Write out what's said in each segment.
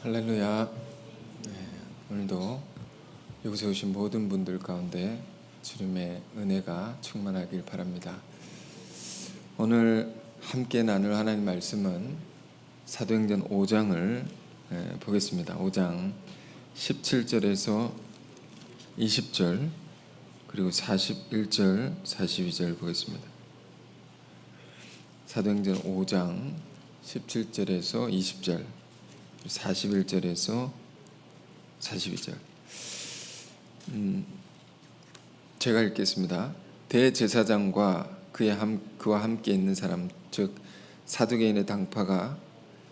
할렐루야. 오늘도 여기서 오신 모든 분들 가운데 주님의 은혜가 충만하길 바랍니다. 오늘 함께 나눌 하나님 말씀은 사도행전 5장을 보겠습니다. 5장 17절에서 20절 그리고 41절, 42절 보겠습니다. 사도행전 5장 17절에서 20절 41절에서 42절. 제가 읽겠습니다. 대제사장과 그와 함께 있는 사람, 즉 사두개인의 당파가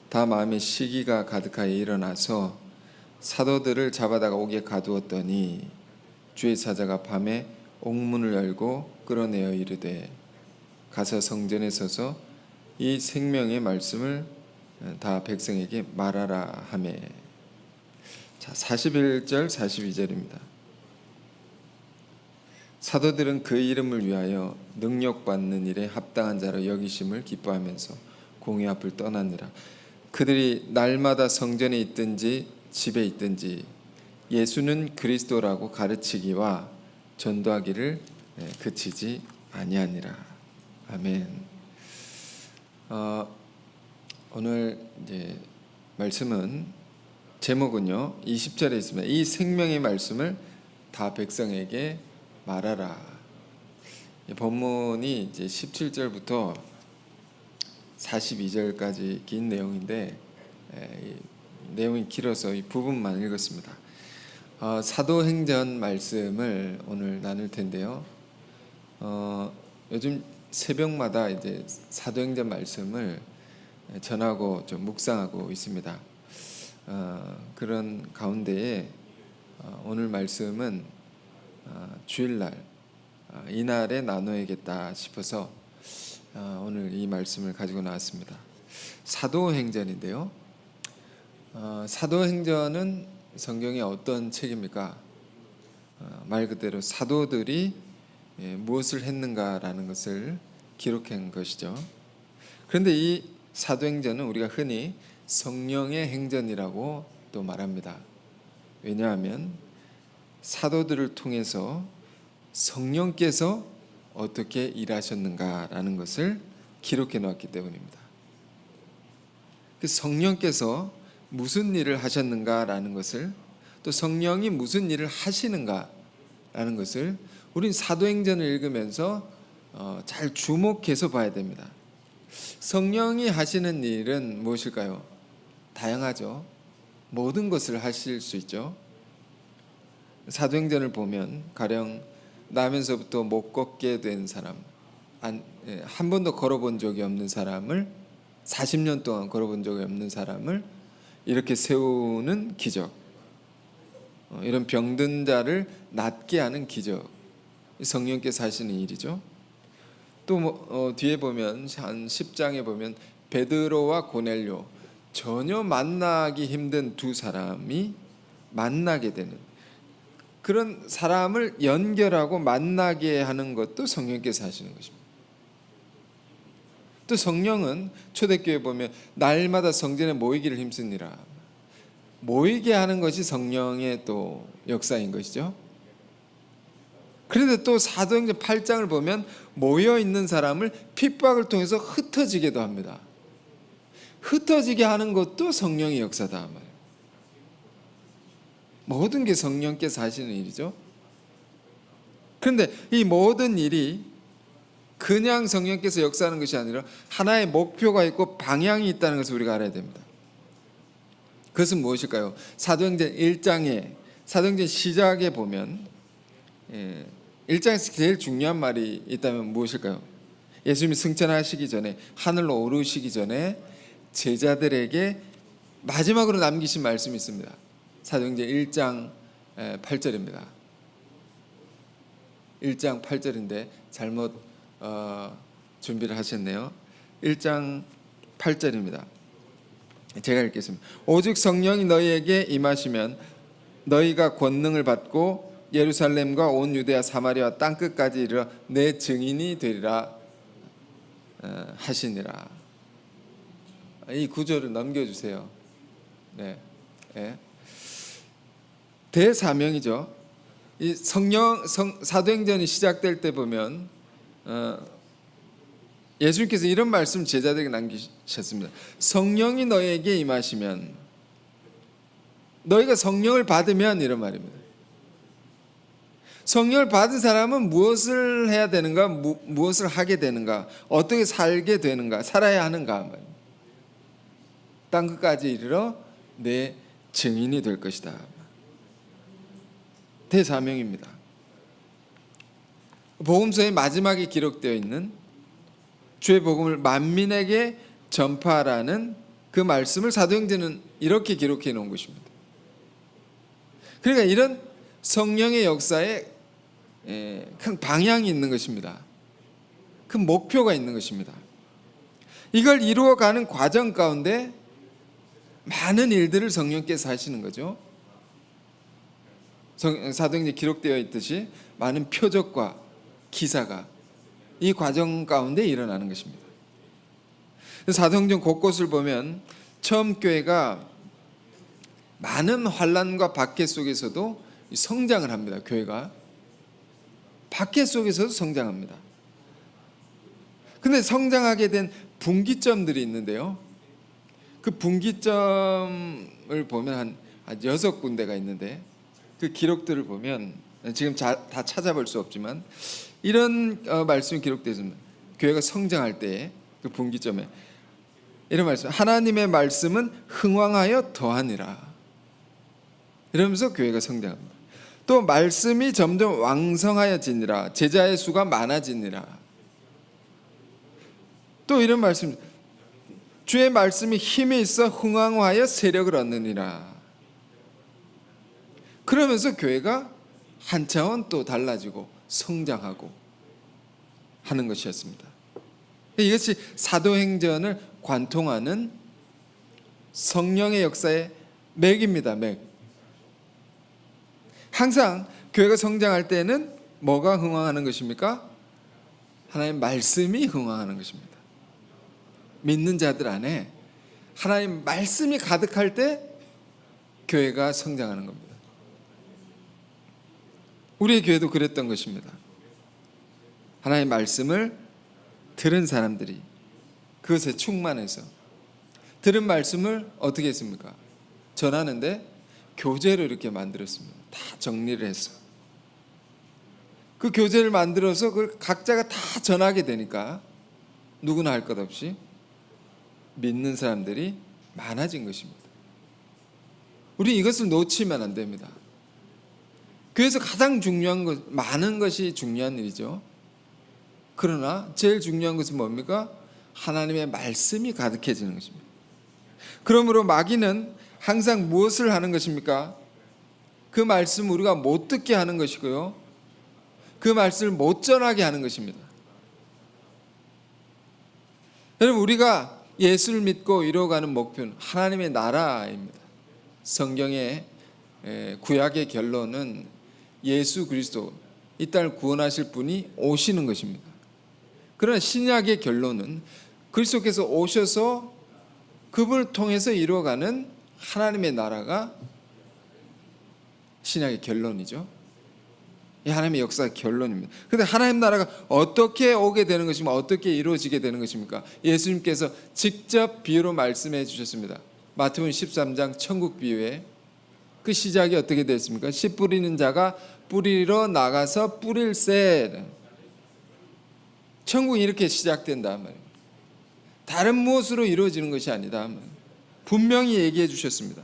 다 마음에 시기가 가득하여 일어나서 사도들을 잡아다가 옥에 가두었더니 주의 사자가 밤에 옥문을 열고 끌어내어 이르되 가서 성전에 서서 이 생명의 말씀을 다 백성에게 말하라 하매. 자, 41절 42절입니다. 사도들은 그 이름을 위하여 능력받는 일에 합당한 자로 여기심을 기뻐하면서 공회 앞을 떠나니라. 그들이 날마다 성전에 있든지 집에 있든지 예수는 그리스도라고 가르치기와 전도하기를 그치지 아니하니라. 아멘. 오늘 이제 말씀은 제목은요 20절에 있습니다. 이 생명의 말씀을 다 백성에게 말하라. 본문이 이제 17절부터 42절까지 긴 내용인데 내용이 길어서 이 부분만 읽었습니다. 사도행전 말씀을 오늘 나눌 텐데요. 요즘 새벽마다 이제 사도행전 말씀을 전하고 좀 묵상하고 있습니다. 그런 가운데에 오늘 말씀은 주일날 이날에 나눠야겠다 싶어서 오늘 이 말씀을 가지고 나왔습니다. 사도행전인데요. 사도행전은 성경의 어떤 책입니까? 말 그대로 사도들이 무엇을 했는가라는 것을 기록한 것이죠. 그런데 이 사도행전은 우리가 흔히 성령의 행전이라고 또 말합니다. 왜냐하면 사도들을 통해서 성령께서 어떻게 일하셨는가라는 것을 기록해 놓았기 때문입니다. 그 성령께서 무슨 일을 하셨는가라는 것을, 또 성령이 무슨 일을 하시는가라는 것을 우린 사도행전을 읽으면서 잘 주목해서 봐야 됩니다. 성령이 하시는 일은 무엇일까요? 다양하죠. 모든 것을 하실 수 있죠. 사도행전을 보면 가령 나면서부터 못 걷게 된 사람, 한 번도 걸어본 적이 없는 사람을, 40년 동안 걸어본 적이 없는 사람을 이렇게 세우는 기적, 이런 병든 자를 낫게 하는 기적, 성령께서 하시는 일이죠. 또 뒤에 보면 한 10장에 보면 베드로와 고넬료, 전혀 만나기 힘든 두 사람이 만나게 되는, 그런 사람을 연결하고 만나게 하는 것도 성령께서 하시는 것입니다. 또 성령은 초대교회 보면 날마다 성전에 모이기를 힘쓰니라. 모이게 하는 것이 성령의 또 역사인 것이죠. 그런데 또 사도행전 8장을 보면 모여있는 사람을 핍박을 통해서 흩어지게도 합니다. 흩어지게 하는 것도 성령의 역사다 말이에요. 모든 게 성령께서 하시는 일이죠. 그런데 이 모든 일이 그냥 성령께서 역사하는 것이 아니라 하나의 목표가 있고 방향이 있다는 것을 우리가 알아야 됩니다. 그것은 무엇일까요? 사도행전 1장에, 사도행전 시작에 보면 1장에서 제일 중요한 말이 있다면 무엇일까요? 예수님이 승천하시기 전에, 하늘로 오르시기 전에 제자들에게 마지막으로 남기신 말씀이 있습니다. 사도행전 1장 8절입니다. 1장 8절인데 잘못 준비를 하셨네요. 1장 8절입니다. 제가 읽겠습니다. 오직 성령이 너희에게 임하시면 너희가 권능을 받고 예루살렘과 온 유대아 사마리아 땅끝까지 이르러 내 증인이 되리라 하시니라. 이 구절을 넘겨주세요. 네. 예. 대사명이죠. 이 사도행전이 시작될 때 보면 예수님께서 이런 말씀 제자들에게 남기셨습니다. 성령이 너에게 임하시면, 너희가 성령을 받으면, 이런 말입니다. 성령을 받은 사람은 무엇을 해야 되는가, 무엇을 하게 되는가, 어떻게 살게 되는가, 살아야 하는가. 땅 끝까지 이르러 내 증인이 될 것이다. 대사명입니다. 복음서의 마지막에 기록되어 있는 주의 복음을 만민에게 전파하라는 그 말씀을 사도행전은 이렇게 기록해 놓은 것입니다. 그러니까 이런 성령의 역사에 큰 방향이 있는 것입니다. 큰 목표가 있는 것입니다. 이걸 이루어가는 과정 가운데 많은 일들을 성령께서 하시는 거죠. 사도행전에 기록되어 있듯이 많은 표적과 기사가 이 과정 가운데 일어나는 것입니다. 사도행전 곳곳을 보면 처음 교회가 많은 환난과 박해 속에서도 성장을 합니다. 교회가 박해 속에서도 성장합니다. 근데 성장하게 된 분기점들이 있는데요, 그 분기점을 보면 한 6군데가 있는데, 그 기록들을 보면 지금 다 찾아볼 수 없지만 이런 말씀이 기록되어 있습니다. 교회가 성장할 때 그 분기점에 이런 말씀, 하나님의 말씀은 흥왕하여 더하니라, 이러면서 교회가 성장합니다. 또 말씀이 점점 왕성하여지니라, 제자의 수가 많아지니라. 또 이런 말씀, 주의 말씀이 힘이 있어 흥왕하여 세력을 얻느니라. 그러면서 교회가 한 차원 또 달라지고 성장하고 하는 것이었습니다. 이것이 사도행전을 관통하는 성령의 역사의 맥입니다. 맥. 항상 교회가 성장할 때는 뭐가 흥왕하는 것입니까? 하나님의 말씀이 흥왕하는 것입니다. 믿는 자들 안에 하나님 말씀이 가득할 때 교회가 성장하는 겁니다. 우리의 교회도 그랬던 것입니다. 하나님의 말씀을 들은 사람들이 그것에 충만해서 들은 말씀을 어떻게 했습니까? 전하는데 교재로 이렇게 만들었습니다. 다 정리를 해서 그 교재를 만들어서 그걸 각자가 다 전하게 되니까 누구나 할 것 없이 믿는 사람들이 많아진 것입니다. 우리 이것을 놓치면 안 됩니다. 그래서 가장 중요한 것, 많은 것이 중요한 일이죠. 그러나 제일 중요한 것은 뭡니까? 하나님의 말씀이 가득해지는 것입니다. 그러므로 마귀는 항상 무엇을 하는 것입니까? 그 말씀 우리가 못 듣게 하는 것이고요, 그 말씀을 못 전하게 하는 것입니다. 여러분, 우리가 예수를 믿고 이루어가는 목표는 하나님의 나라입니다. 성경의 구약의 결론은 예수 그리스도, 이 땅을 구원하실 분이 오시는 것입니다. 그러나 신약의 결론은 그리스도께서 오셔서 그분을 통해서 이루어가는 하나님의 나라가 신약의 결론이죠. 이 하나님의 역사의 결론입니다. 그런데 하나님 나라가 어떻게 오게 되는 것입니까? 어떻게 이루어지게 되는 것입니까? 예수님께서 직접 비유로 말씀해 주셨습니다. 마태복음 13장 천국 비유에 그 시작이 어떻게 됐습니까? 씨 뿌리는 자가 뿌리러 나가서 뿌릴세. 천국이 이렇게 시작된다 말이에요. 다른 무엇으로 이루어지는 것이 아니다. 분명히 얘기해 주셨습니다.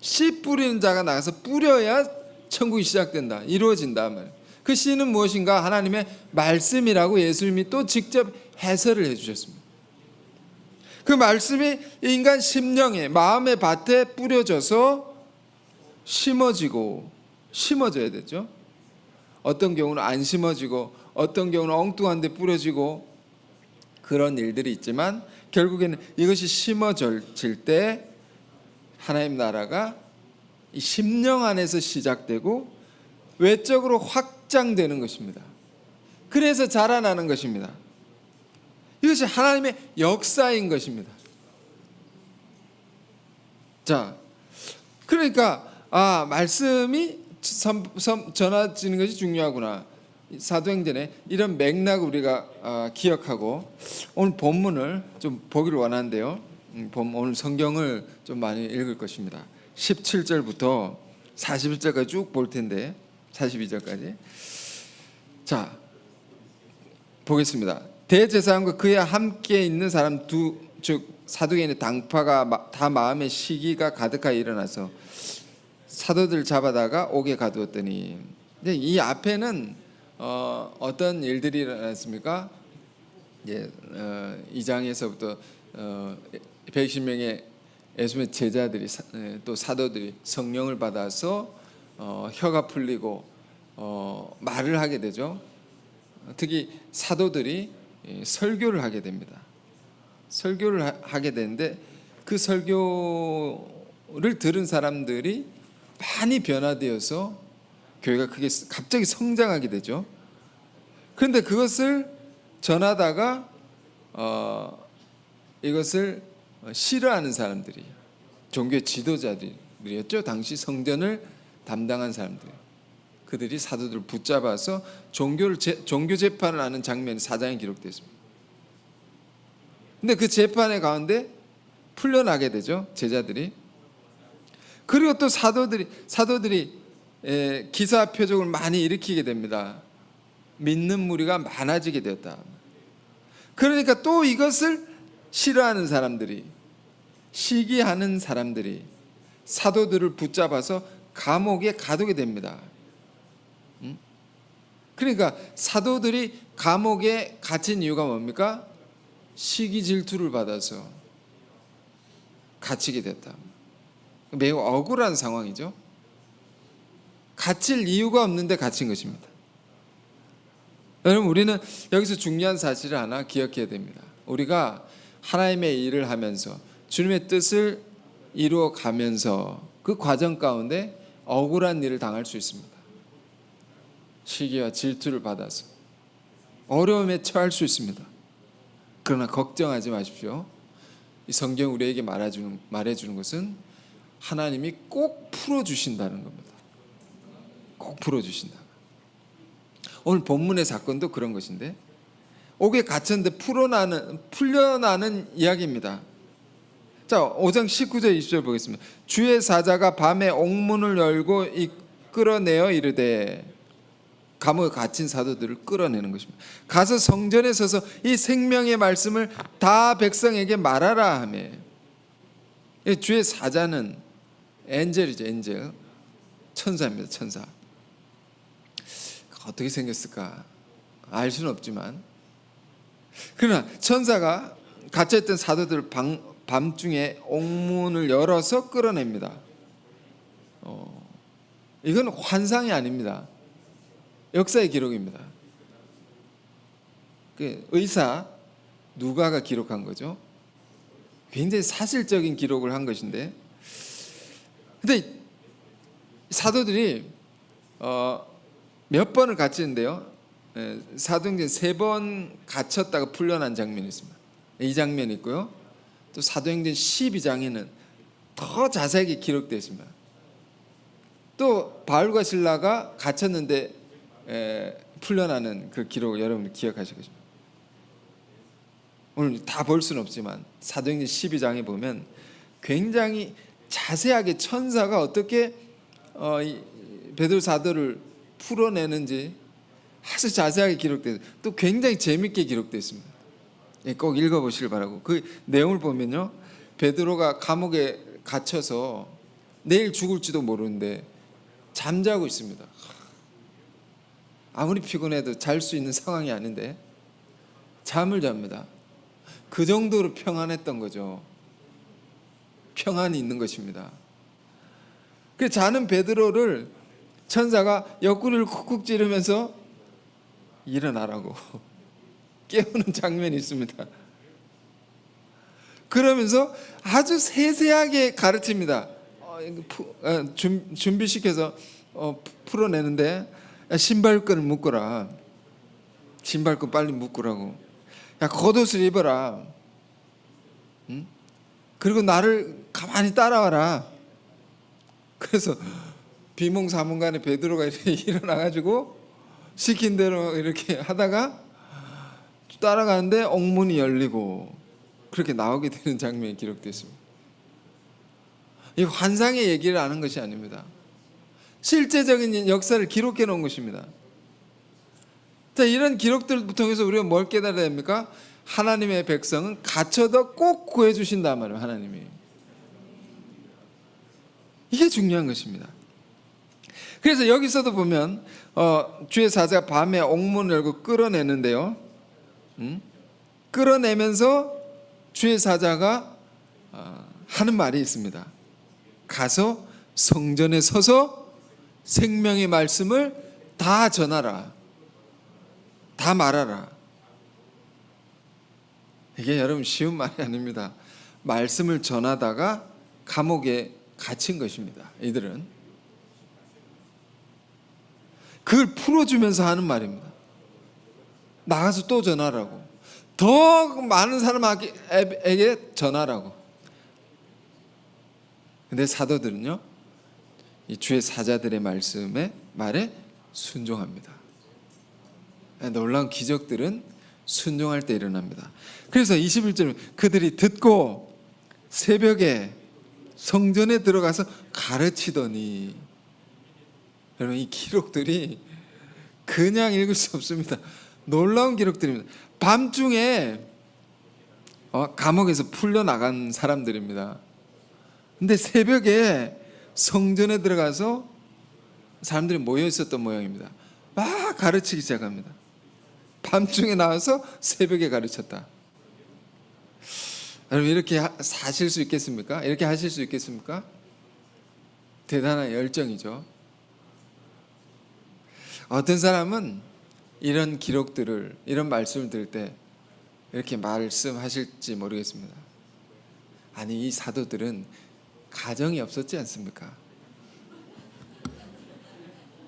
씨 뿌리는 자가 나가서 뿌려야 천국이 시작된다, 이루어진다 말이에요. 그 씨는 무엇인가? 하나님의 말씀이라고 예수님이 또 직접 해설을 해주셨습니다. 그 말씀이 인간 심령에, 마음의 밭에 뿌려져서 심어져야 되죠. 어떤 경우는 안 심어지고 어떤 경우는 엉뚱한 데 뿌려지고 그런 일들이 있지만 결국에는 이것이 심어질 때 하나님 나라가 이 심령 안에서 시작되고 외적으로 확장되는 것입니다. 그래서 자라나는 것입니다. 이것이 하나님의 역사인 것입니다. 자, 그러니까 말씀이 전해지는 것이 중요하구나. 사도행전에 이런 맥락을 우리가 기억하고 오늘 본문을 좀 보기를 원하는데요. 오늘 성경을 좀 많이 읽을 것입니다. 17절부터 41절까지 쭉 볼 텐데 42절까지. 자, 보겠습니다. 대제사장과 그와 함께 있는 사람 즉 사두개인의 당파가 다 마음에 시기가 가득하여 일어나서 사도들 잡아다가 옥에 가두었더니, 근데 이 앞에는 어떤 일들이 일어났습니까? 2장에서부터 120명의 예수님의 제자들이 또 사도들이 성령을 받아서 혀가 풀리고 말을 하게 되죠. 특히 사도들이 설교를 하게 됩니다. 설교를 하게 되는데 그 설교를 들은 사람들이 많이 변화되어서 교회가 크게 갑자기 성장하게 되죠. 그런데 그것을 전하다가 이것을 싫어하는 사람들이 종교 지도자들이었죠. 당시 성전을 담당한 사람들, 그들이 사도들을 붙잡아서 종교 재판을 하는 장면이 4장에 기록되어 있습니다. 근데 그 재판의 가운데 풀려나게 되죠, 제자들이. 그리고 또 사도들이 기사 표적을 많이 일으키게 됩니다. 믿는 무리가 많아지게 되었다. 그러니까 또 이것을 싫어하는 사람들이, 시기하는 사람들이 사도들을 붙잡아서 감옥에 가두게 됩니다. 그러니까 사도들이 감옥에 갇힌 이유가 뭡니까? 시기 질투를 받아서 갇히게 됐다. 매우 억울한 상황이죠. 갇힐 이유가 없는데 갇힌 것입니다. 여러분, 우리는 여기서 중요한 사실을 하나 기억해야 됩니다. 우리가 하나님의 일을 하면서 주님의 뜻을 이루어 가면서 그 과정 가운데 억울한 일을 당할 수 있습니다. 시기와 질투를 받아서 어려움에 처할 수 있습니다. 그러나 걱정하지 마십시오. 이 성경 우리에게 말해주는 것은 하나님이 꼭 풀어주신다는 겁니다. 꼭 풀어주신다. 오늘 본문의 사건도 그런 것인데, 옥에 갇혔는데 풀려나는 이야기입니다. 자, 5장 19절 20절 보겠습니다. 주의 사자가 밤에 옥문을 열고 끌어내어 이르되, 감옥에 갇힌 사도들을 끌어내는 것입니다. 가서 성전에 서서 이 생명의 말씀을 다 백성에게 말하라 하며, 주의 사자는 엔젤이죠. 엔젤, 천사입니다. 천사. 어떻게 생겼을까 알 수는 없지만, 그러나 천사가 갇혀있던 사도들을 밤중에 옥문을 열어서 끌어냅니다. 이건 환상이 아닙니다. 역사의 기록입니다. 의사 누가가 기록한 거죠. 굉장히 사실적인 기록을 한 것인데, 근데 사도들이 몇 번을 갇히는데요, 사도행전 3번 갇혔다가 풀려난 장면이 있습니다. 이 장면이 있고요, 또 사도행전 12장에는 더 자세하게 기록되어 있습니다. 또 바울과 실라가 갇혔는데 풀려나는 그 기록을 여러분들 기억하실 것입니다. 오늘 다 볼 수는 없지만 사도행전 12장에 보면 굉장히 자세하게 천사가 어떻게 베드로 사도를 풀어내는지 아주 자세하게 기록되어, 또 굉장히 재밌게 기록되어 있습니다. 꼭 읽어보시길 바라고. 그 내용을 보면요, 베드로가 감옥에 갇혀서 내일 죽을지도 모르는데 잠자고 있습니다. 아무리 피곤해도 잘 수 있는 상황이 아닌데 잠을 잡니다. 그 정도로 평안했던 거죠. 평안이 있는 것입니다. 그 자는 베드로를 천사가 옆구리를 쿡쿡 찌르면서 일어나라고 깨우는 장면이 있습니다. 그러면서 아주 세세하게 가르칩니다. 준비시켜서 풀어내는데, 신발끈을 묶어라. 신발끈 빨리 묶으라고. 야, 겉옷을 입어라. 응? 그리고 나를 가만히 따라와라. 그래서 비몽사몽간에 베드로가 이렇게 일어나가지고 시킨 대로 이렇게 하다가 따라가는데 옥문이 열리고 그렇게 나오게 되는 장면이 기록되어 있습니다. 이 환상의 얘기를 하는 것이 아닙니다. 실제적인 역사를 기록해 놓은 것입니다. 자, 이런 기록들을 통해서 우리가 뭘 깨달아야 됩니까? 하나님의 백성은 갇혀도 꼭 구해주신단 말이에요. 하나님이. 이게 중요한 것입니다. 그래서 여기서도 보면 주의 사자가 밤에 옥문을 열고 끌어내는데요. 끌어내면서 주의 사자가 하는 말이 있습니다. 가서 성전에 서서 생명의 말씀을 다 전하라. 다 말하라. 이게 여러분 쉬운 말이 아닙니다. 말씀을 전하다가 감옥에 갇힌 것입니다. 이들은 그걸 풀어주면서 하는 말입니다. 나가서 또 전하라고, 더 많은 사람에게 전하라고. 근데 사도들은요, 이 주의 사자들의 말에 순종합니다. 놀라운 기적들은 순종할 때 일어납니다. 그래서 21절 그들이 듣고 새벽에 성전에 들어가서 가르치더니, 여러분 이 기록들이 그냥 읽을 수 없습니다. 놀라운 기록들입니다. 밤중에 감옥에서 풀려나간 사람들입니다. 근데 새벽에 성전에 들어가서 사람들이 모여 있었던 모양입니다. 막 가르치기 시작합니다. 밤중에 나와서 새벽에 가르쳤다. 여러분 이렇게 사실 수 있겠습니까? 이렇게 하실 수 있겠습니까? 대단한 열정이죠. 어떤 사람은 이런 기록들을, 이런 말씀을 들을 때 이렇게 말씀하실지 모르겠습니다. 아니, 이 사도들은 가정이 없었지 않습니까?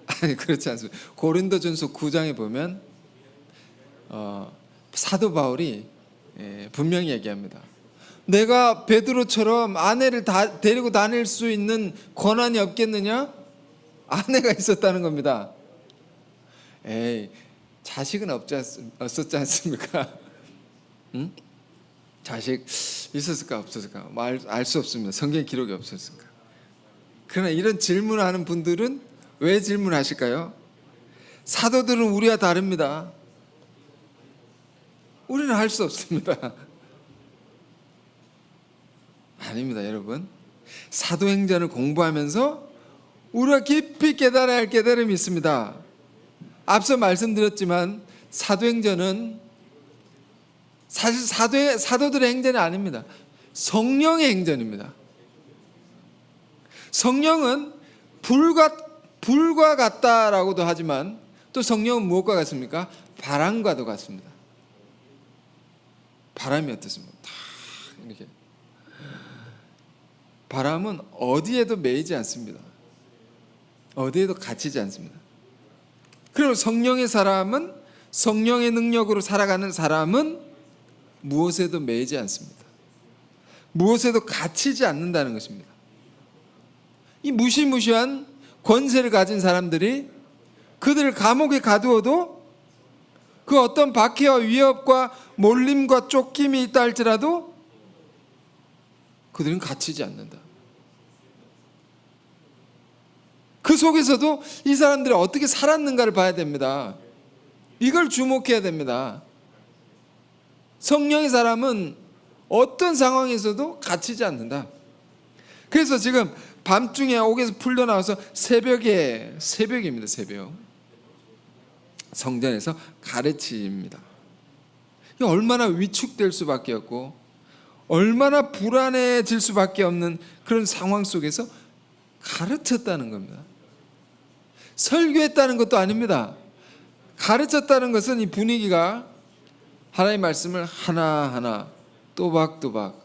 아니, 그렇지 않습니다. 고린도전서 9장에 보면 사도 바울이 분명히 얘기합니다. 내가 베드로처럼 아내를 데리고 다닐 수 있는 권한이 없겠느냐? 아내가 있었다는 겁니다. 에이, 자식은 없었지 않습니까? 응? 자식 있었을까 없었을까? 알 수 없습니다. 성경 기록이 없었을까? 그러나 이런 질문을 하는 분들은 왜 질문하실까요? 사도들은 우리와 다릅니다. 우리는 할 수 없습니다. 아닙니다, 여러분. 사도행전을 공부하면서 우리가 깊이 깨달아야 할 깨달음이 있습니다. 앞서 말씀드렸지만 사도행전은 사실 사도들의 행전이 아닙니다. 성령의 행전입니다. 성령은 불과 같다라고도 하지만 또 성령은 무엇과 같습니까? 바람과도 같습니다. 바람이 어떻습니까? 다 이렇게. 바람은 어디에도 매이지 않습니다. 어디에도 갇히지 않습니다. 그리고 성령의 사람은, 성령의 능력으로 살아가는 사람은 무엇에도 매이지 않습니다. 무엇에도 갇히지 않는다는 것입니다. 이 무시무시한 권세를 가진 사람들이 그들을 감옥에 가두어도 그 어떤 박해와 위협과 몰림과 쫓김이 있다 할지라도 그들은 갇히지 않는다. 그 속에서도 이 사람들이 어떻게 살았는가를 봐야 됩니다. 이걸 주목해야 됩니다. 성령의 사람은 어떤 상황에서도 갇히지 않는다. 그래서 지금 밤중에 옥에서 풀려나와서 새벽입니다. 새벽. 성전에서 가르칩니다. 얼마나 위축될 수밖에 없고 얼마나 불안해질 수밖에 없는 그런 상황 속에서 가르쳤다는 겁니다. 설교했다는 것도 아닙니다. 가르쳤다는 것은 이 분위기가 하나님의 말씀을 하나하나 또박또박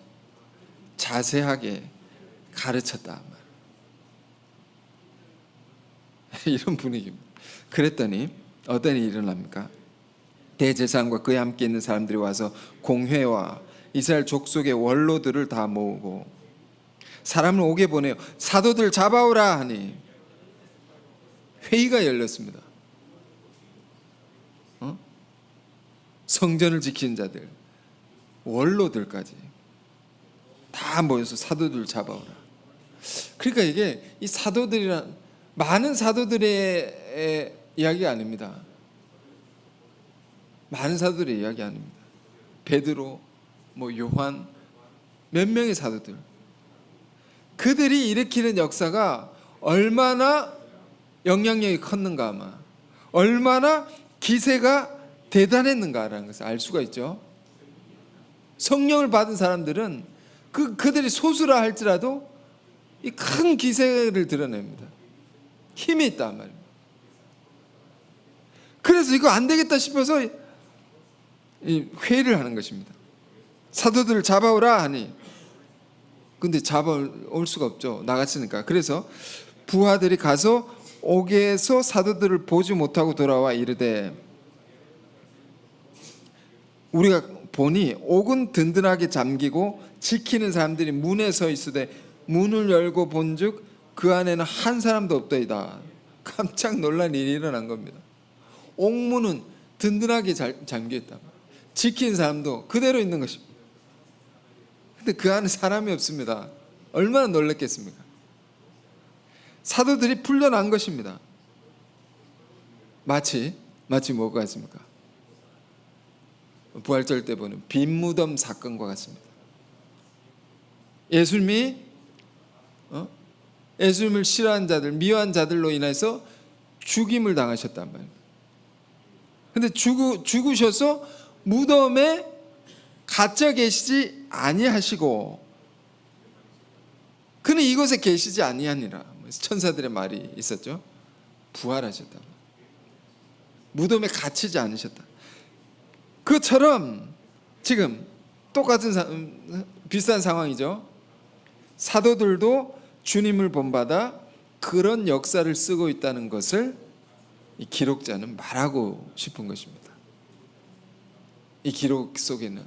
자세하게 가르쳤다. 이런 분위기입니다. 그랬더니 어떤 일이 일어납니까? 대제사장과 그에 함께 있는 사람들이 와서 공회와 이스라엘 족속의 원로들을 다 모으고 사람을 오게 보내요. 사도들 잡아오라 하니 회의가 열렸습니다. 성전을 지키는 자들, 원로들까지 다 모여서 사도들 잡아오라. 그러니까 이게 이 사도들이란 많은 사도들의 이야기가 아닙니다. 많은 사도들의 이야기 아닙니다. 베드로, 요한, 몇 명의 사도들, 그들이 일으키는 역사가 얼마나 영향력이 컸는가, 아마 얼마나 기세가 대단했는가라는 것을 알 수가 있죠. 성령을 받은 사람들은 그들이 소수라 할지라도 이 큰 기세를 드러냅니다. 힘이 있단 말입니다. 그래서 이거 안 되겠다 싶어서 회의를 하는 것입니다. 사도들을 잡아오라 하니, 근데 잡아올 수가 없죠. 나갔으니까. 그래서 부하들이 가서 옥에서 사도들을 보지 못하고 돌아와 이르되, 우리가 보니 옥은 든든하게 잠기고 지키는 사람들이 문에 서 있으되 문을 열고 본즉 그 안에는 한 사람도 없더이다. 깜짝 놀란 일이 일어난 겁니다. 옥문은 든든하게 잠겨있다. 지키는 사람도 그대로 있는 것입니다. 근데 그 안에 사람이 없습니다. 얼마나 놀랐겠습니까? 사도들이 풀려난 것입니다. 마치 뭐가 같습니까? 부활절 때 보는 빈무덤 사건과 같습니다. 예수님을 싫어한 자들, 미워한 자들로 인해서 죽임을 당하셨단 말이에요. 근데 죽으셔서 무덤에 갇혀 계시지 아니하시고 그는 이곳에 계시지 아니하니라. 천사들의 말이 있었죠. 부활하셨다. 무덤에 갇히지 않으셨다. 그것처럼 지금 똑같은 비슷한 상황이죠. 사도들도 주님을 본받아 그런 역사를 쓰고 있다는 것을 이 기록자는 말하고 싶은 것입니다. 이 기록 속에는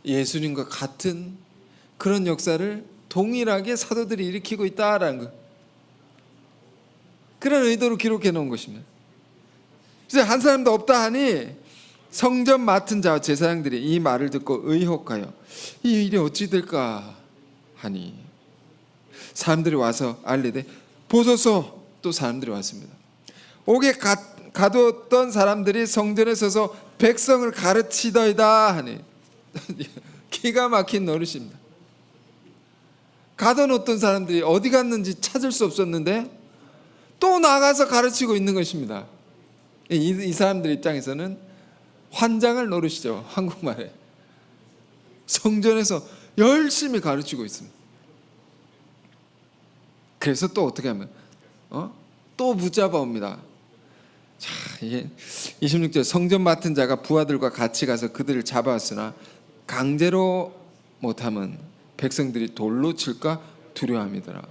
예수님과 같은 그런 역사를 동일하게 사도들이 일으키고 있다라는 것, 그런 의도로 기록해 놓은 것입니다. 그래서 한 사람도 없다 하니 성전 맡은 자와 제사장들이 이 말을 듣고 의혹하여 이 일이 어찌 될까 하니 사람들이 와서 알리되 보소서. 또 사람들이 왔습니다. 옥에 가두었던 사람들이 성전에 서서 백성을 가르치더이다 하니 기가 막힌 노릇입니다. 가둬놓던 사람들이 어디 갔는지 찾을 수 없었는데 또 나가서 가르치고 있는 것입니다. 이 사람들 입장에서는 환장을 노릇이죠. 한국말에 성전에서 열심히 가르치고 있습니다. 그래서 또 어떻게 하면 또 붙잡아 옵니다. 자, 이게 26절 성전 맡은 자가 부하들과 같이 가서 그들을 잡아왔으나 강제로 못하면 백성들이 돌로 칠까 두려워함이더라.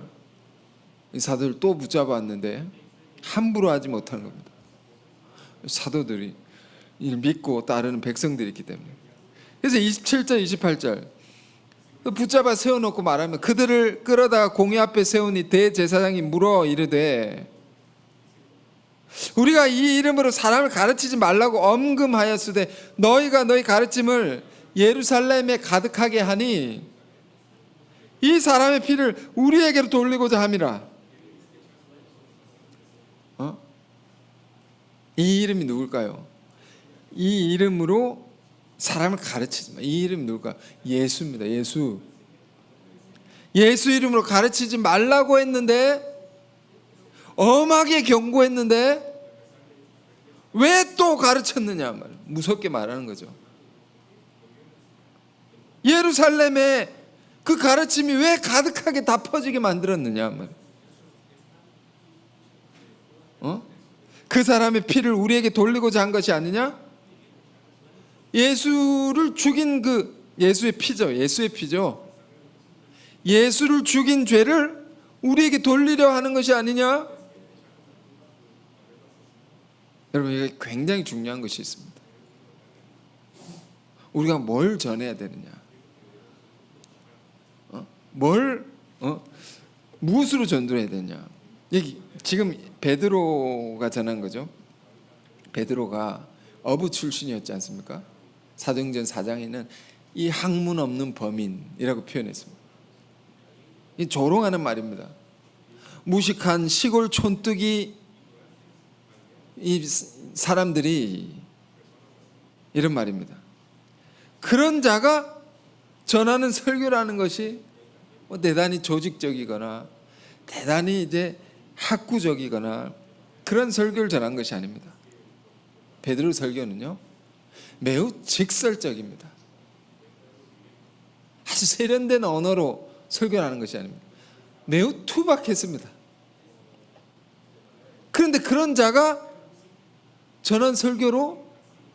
이 사도들 또 붙잡아왔는데 함부로 하지 못하는 겁니다. 사도들이 이를 믿고 따르는 백성들이 있기 때문에. 그래서 27절 28절 붙잡아 세워놓고 말하면 그들을 끌어다가 공회 앞에 세우니 대제사장이 물어 이르되 우리가 이 이름으로 사람을 가르치지 말라고 엄금하였으되 너희가 너희 가르침을 예루살렘에 가득하게 하니 이 사람의 피를 우리에게로 돌리고자 함이라. 이 이름이 누굴까요? 이 이름으로 사람을 가르치지 마. 이 이름이 누굴까? 예수입니다. 예수 이름으로 가르치지 말라고 했는데, 엄하게 경고했는데 왜 또 가르쳤느냐 말이에요. 무섭게 말하는 거죠. 예루살렘에 그 가르침이 왜 가득하게 다 퍼지게 만들었느냐 말이에요. 그 사람의 피를 우리에게 돌리고자 한 것이 아니냐? 예수를 죽인 그 예수의 피죠. 예수를 죽인 죄를 우리에게 돌리려 하는 것이 아니냐? 여러분, 이게 굉장히 중요한 것이 있습니다. 우리가 뭘 전해야 되느냐? 뭘 무엇으로 전도를 해야 되냐? 여기 지금 베드로가 전한 거죠. 베드로가 어부 출신이었지 않습니까? 사도행전 4장에는 이 학문 없는 범인이라고 표현했습니다. 이 조롱하는 말입니다. 무식한 시골 촌뜨기 이 사람들이 이런 말입니다. 그런 자가 전하는 설교라는 것이 대단히 조직적이거나 대단히 이제 학구적이거나 그런 설교를 전한 것이 아닙니다. 베드로 설교는요 매우 직설적입니다. 아주 세련된 언어로 설교하는 것이 아닙니다. 매우 투박했습니다. 그런데 그런 자가 전한 설교로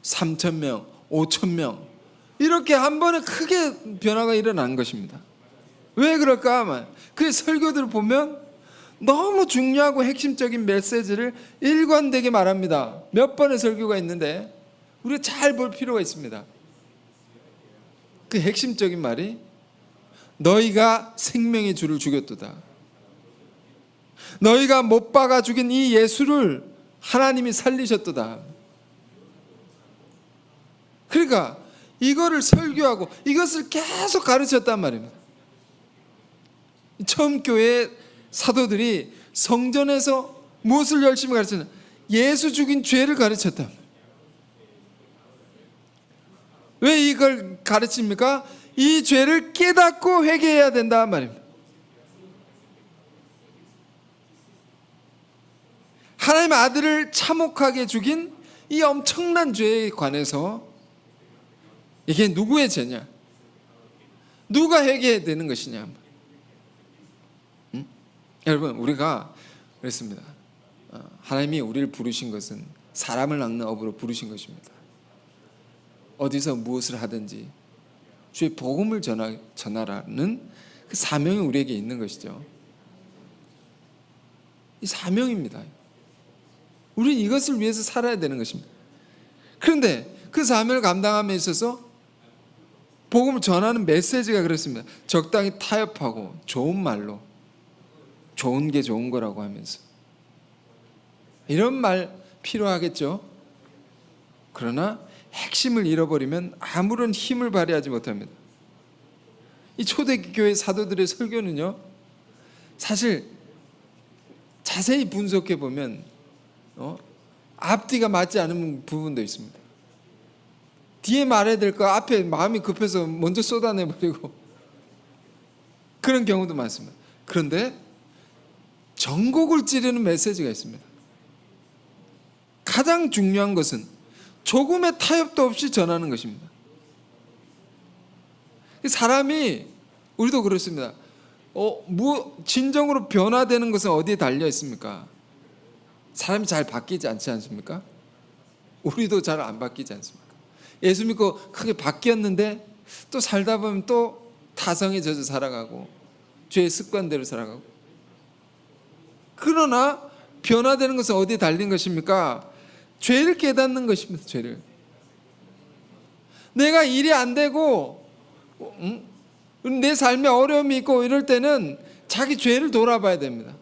3,000명, 5,000명 이렇게 한 번에 크게 변화가 일어난 것입니다. 왜 그럴까 하면 그 설교들을 보면 너무 중요하고 핵심적인 메시지를 일관되게 말합니다. 몇 번의 설교가 있는데 우리가 잘 볼 필요가 있습니다. 그 핵심적인 말이 너희가 생명의 주를 죽였도다. 너희가 못 박아 죽인 이 예수를 하나님이 살리셨도다. 그러니까 이거를 설교하고 이것을 계속 가르쳤단 말입니다. 처음 교회 사도들이 성전에서 무엇을 열심히 가르쳤냐? 예수 죽인 죄를 가르쳤다. 왜 이걸 가르칩니까? 이 죄를 깨닫고 회개해야 된다 말입니다. 하나님의 아들을 참혹하게 죽인 이 엄청난 죄에 관해서 이게 누구의 죄냐? 누가 회개해야 되는 것이냐? 여러분 우리가 그랬습니다. 하나님이 우리를 부르신 것은 사람을 낚는 업으로 부르신 것입니다. 어디서 무엇을 하든지 주의 복음을 전하라는 그 사명이 우리에게 있는 것이죠. 이 사명입니다. 우리는 이것을 위해서 살아야 되는 것입니다. 그런데 그 사명을 감당함에 있어서 복음을 전하는 메시지가 그렇습니다. 적당히 타협하고 좋은 말로 좋은 게 좋은 거라고 하면서 이런 말 필요하겠죠. 그러나 핵심을 잃어버리면 아무런 힘을 발휘하지 못합니다. 이 초대교회 사도들의 설교는요 사실 자세히 분석해 보면 앞뒤가 맞지 않은 부분도 있습니다. 뒤에 말해야 될 거 앞에 마음이 급해서 먼저 쏟아내버리고 그런 경우도 많습니다. 그런데 전곡을 찌르는 메시지가 있습니다. 가장 중요한 것은 조금의 타협도 없이 전하는 것입니다. 사람이 우리도 그렇습니다. 진정으로 변화되는 것은 어디에 달려 있습니까? 사람이 잘 바뀌지 않지 않습니까? 우리도 잘 안 바뀌지 않습니까? 예수 믿고 크게 바뀌었는데 또 살다 보면 또 타성에 젖어 살아가고 죄의 습관대로 살아가고. 그러나 변화되는 것은 어디에 달린 것입니까? 죄를 깨닫는 것입니다. 죄를. 내가 일이 안 되고 내 삶에 어려움이 있고 이럴 때는 자기 죄를 돌아봐야 됩니다.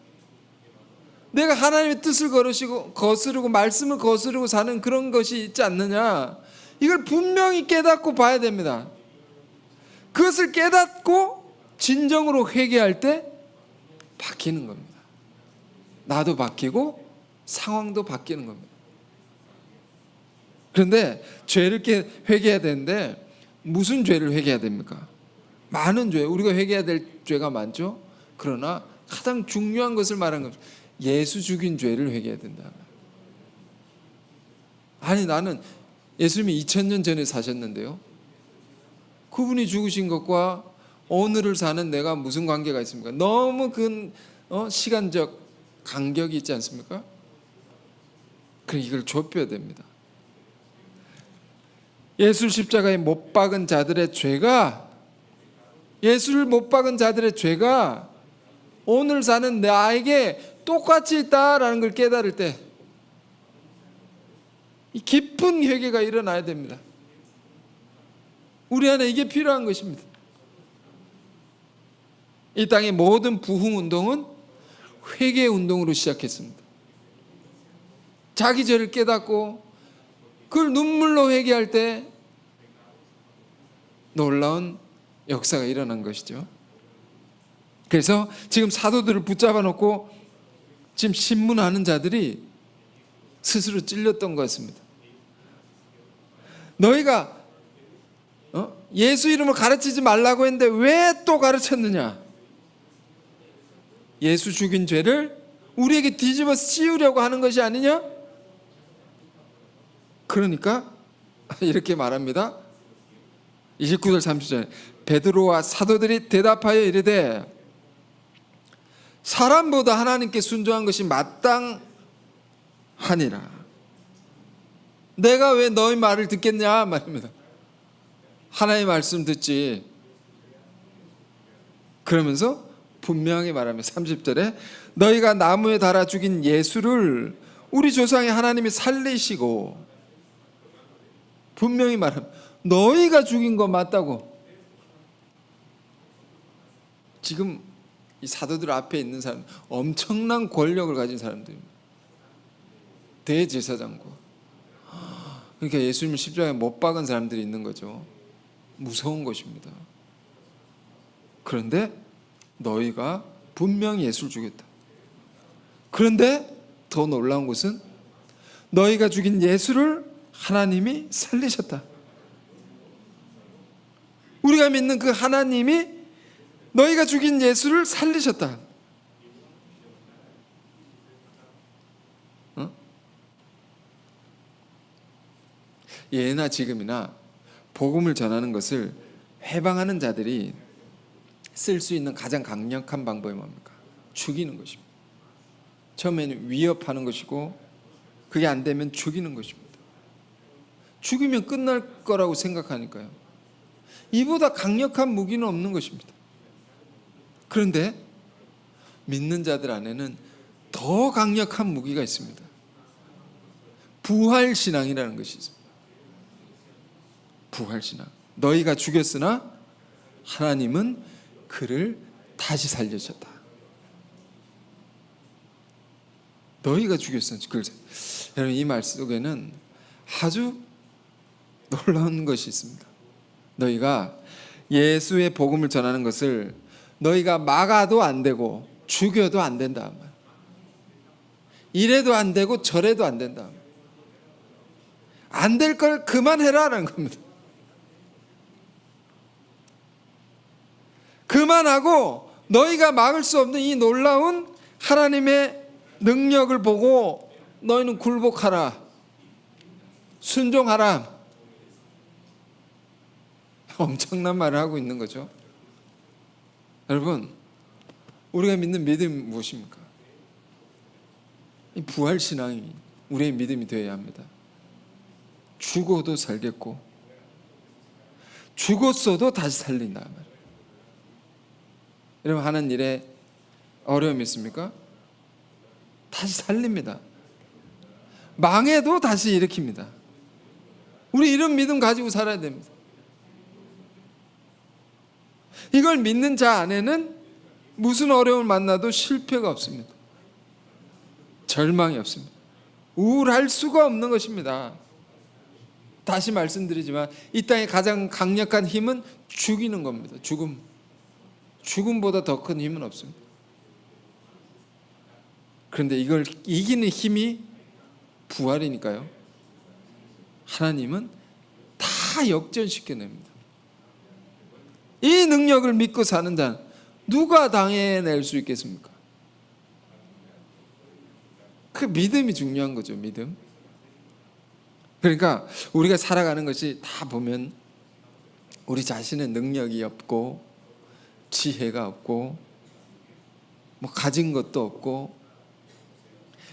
내가 하나님의 뜻을 거스르고 말씀을 거스르고 사는 그런 것이 있지 않느냐, 이걸 분명히 깨닫고 봐야 됩니다. 그것을 깨닫고 진정으로 회개할 때 바뀌는 겁니다. 나도 바뀌고 상황도 바뀌는 겁니다. 그런데 죄를 회개해야 되는데 무슨 죄를 회개해야 됩니까? 많은 죄, 우리가 회개해야 될 죄가 많죠. 그러나 가장 중요한 것을 말한 겁니다. 예수 죽인 죄를 회개해야 된다. 아니 나는 예수님이 2000년 전에 사셨는데요, 그분이 죽으신 것과 오늘을 사는 내가 무슨 관계가 있습니까? 너무 그 시간적 간격이 있지 않습니까? 그럼 이걸 좁혀야 됩니다. 예수 십자가에 못 박은 자들의 죄가, 예수를 못 박은 자들의 죄가 오늘 사는 나에게 똑같이 있다라는 걸 깨달을 때 이 깊은 회개가 일어나야 됩니다. 우리 안에 이게 필요한 것입니다. 이 땅의 모든 부흥 운동은 회개 운동으로 시작했습니다. 자기 죄를 깨닫고 그걸 눈물로 회개할 때 놀라운 역사가 일어난 것이죠. 그래서 지금 사도들을 붙잡아 놓고 지금 신문하는 자들이 스스로 찔렸던 것 같습니다. 너희가 예수 이름을 가르치지 말라고 했는데 왜 또 가르쳤느냐? 예수 죽인 죄를 우리에게 뒤집어 씌우려고 하는 것이 아니냐? 그러니까 이렇게 말합니다. 29절 30절 베드로와 사도들이 대답하여 이르되 사람보다 하나님께 순종한 것이 마땅하니라. 내가 왜 너희 말을 듣겠냐 말입니다. 하나님의 말씀 듣지. 그러면서 분명히 말하며 30절에 너희가 나무에 달아 죽인 예수를 우리 조상의 하나님이 살리시고, 분명히 말하면 너희가 죽인 거 맞다고. 지금 이 사도들 앞에 있는 사람 엄청난 권력을 가진 사람들입니다. 대제사장고. 그러니까 예수님을 십자가에 못 박은 사람들이 있는 거죠. 무서운 것입니다. 그런데 너희가 분명히 예수를 죽였다. 그런데 더 놀라운 것은 너희가 죽인 예수를 하나님이 살리셨다. 우리가 믿는 그 하나님이 너희가 죽인 예수를 살리셨다. 예나 지금이나 복음을 전하는 것을 해방하는 자들이 쓸 수 있는 가장 강력한 방법이 뭡니까? 죽이는 것입니다. 처음에는 위협하는 것이고 그게 안 되면 죽이는 것입니다. 죽이면 끝날 거라고 생각하니까요. 이보다 강력한 무기는 없는 것입니다. 그런데 믿는 자들 안에는 더 강력한 무기가 있습니다. 부활신앙이라는 것이 있습니다. 부활신앙. 너희가 죽였으나 하나님은 그를 다시 살리셨다. 너희가 죽였으나 그를 여러분, 이 말 속에는 아주 놀라운 것이 있습니다. 너희가 예수의 복음을 전하는 것을 너희가 막아도 안 되고 죽여도 안 된다. 이래도 안 되고 저래도 안 된다. 안 될 걸 그만해라라는 겁니다. 그만하고 너희가 막을 수 없는 이 놀라운 하나님의 능력을 보고 너희는 굴복하라, 순종하라. 엄청난 말을 하고 있는 거죠. 여러분, 우리가 믿는 믿음이 무엇입니까? 이 부활신앙이 우리의 믿음이 되어야 합니다. 죽어도 살겠고 죽었어도 다시 살린다 말이에요. 여러분, 하는 일에 어려움이 있습니까? 다시 살립니다. 망해도 다시 일으킵니다. 우리 이런 믿음 가지고 살아야 됩니다. 이걸 믿는 자 안에는 무슨 어려움을 만나도 실패가 없습니다. 절망이 없습니다. 우울할 수가 없는 것입니다. 다시 말씀드리지만 이 땅의 가장 강력한 힘은 죽이는 겁니다. 죽음보다 더 큰 힘은 없습니다. 그런데 이걸 이기는 힘이 부활이니까요. 하나님은 다 역전시켜냅니다. 이 능력을 믿고 사는 자는 누가 당해낼 수 있겠습니까? 그 믿음이 중요한 거죠. 믿음. 그러니까 우리가 살아가는 것이 다 보면 우리 자신의 능력이 없고 지혜가 없고 뭐 가진 것도 없고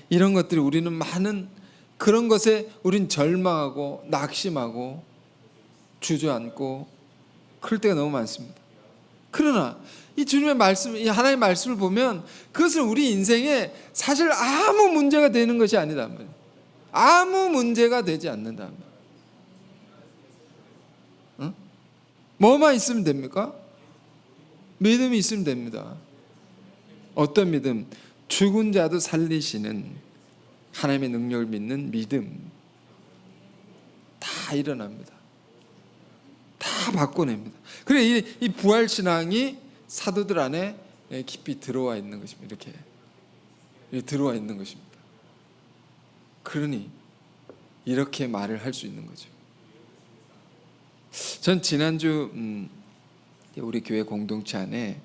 이런 것들이 우리는 많은 그런 것에 우린 절망하고 낙심하고 주저앉고 그럴 때가 너무 많습니다. 그러나 이 주님의 말씀, 이 하나님의 말씀을 보면 그것은 우리 인생에 사실 아무 문제가 되는 것이 아니다. 아무 문제가 되지 않는다. 응? 뭐만 있으면 됩니까? 믿음이 있으면 됩니다. 어떤 믿음? 죽은 자도 살리시는 하나님의 능력을 믿는 믿음. 다 일어납니다. 다 바꿔냅니다. 그래 이 부활 신앙이 사도들 안에 깊이 들어와 있는 것입니다. 이렇게 들어와 있는 것입니다. 그러니 이렇게 말을 할 수 있는 거죠. 전 지난주 우리 교회 공동체 안에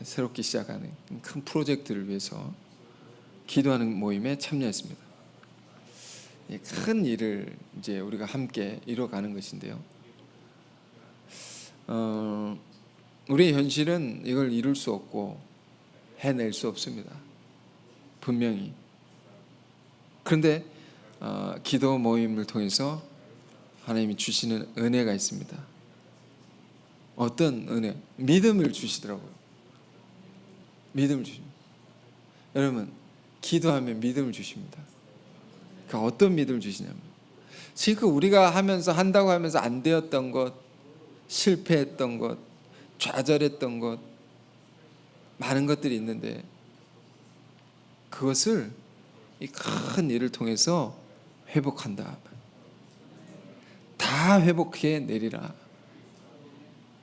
새롭게 시작하는 큰 프로젝트를 위해서 기도하는 모임에 참여했습니다. 큰 일을 이제 우리가 함께 이뤄가는 것인데요. 우리의 현실은 이걸 이룰 수 없고 해낼 수 없습니다. 분명히. 그런데 기도 모임을 통해서 하나님이 주시는 은혜가 있습니다. 어떤 은혜? 믿음을 주시더라고요. 믿음을 주십니다. 여러분, 기도하면 믿음을 주십니다. 그러니까 어떤 믿음을 주시냐면, 지금 우리가 한다고 하면서 안 되었던 것, 실패했던 것, 좌절했던 것, 많은 것들이 있는데 그것을 이 큰 일을 통해서 회복한다. 다 회복해 내리라.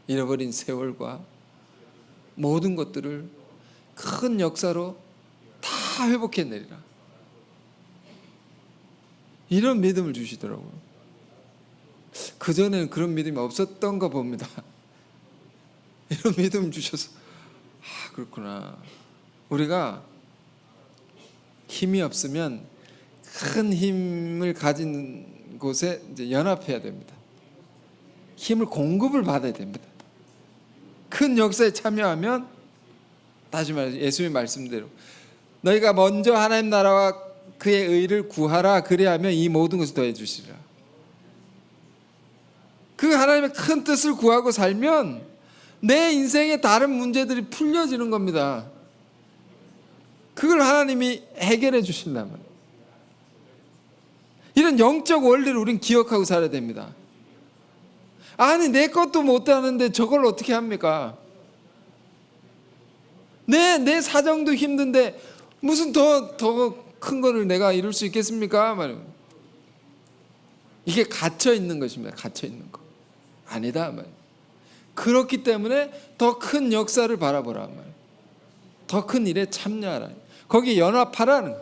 잃어버린 세월과 모든 것들을 큰 역사로 다 회복해 내리라. 이런 믿음을 주시더라고요. 그전에는 그런 믿음이 없었던 거 봅니다. 이런 믿음을 주셔서 그렇구나. 우리가 힘이 없으면 큰 힘을 가진 곳에 이제 연합해야 됩니다. 힘을 공급을 받아야 됩니다. 큰 역사에 참여하면, 다시 말해서 예수님의 말씀대로 너희가 먼저 하나님 나라와 그의 의를 구하라. 그래야면 이 모든 것을 더해 주시리라. 그 하나님의 큰 뜻을 구하고 살면 내 인생의 다른 문제들이 풀려지는 겁니다. 그걸 하나님이 해결해 주신다면, 이런 영적 원리를 우린 기억하고 살아야 됩니다. 아니 내 것도 못하는데 저걸 어떻게 합니까? 내 사정도 힘든데 무슨 더 큰 거를 내가 이룰 수 있겠습니까? 말이에요. 이게 갇혀 있는 것입니다. 갇혀 있는 거. 아니다 말이에요. 그렇기 때문에 더 큰 역사를 바라보라 말이에요. 더 큰 일에 참여하라. 거기에 연합하라는.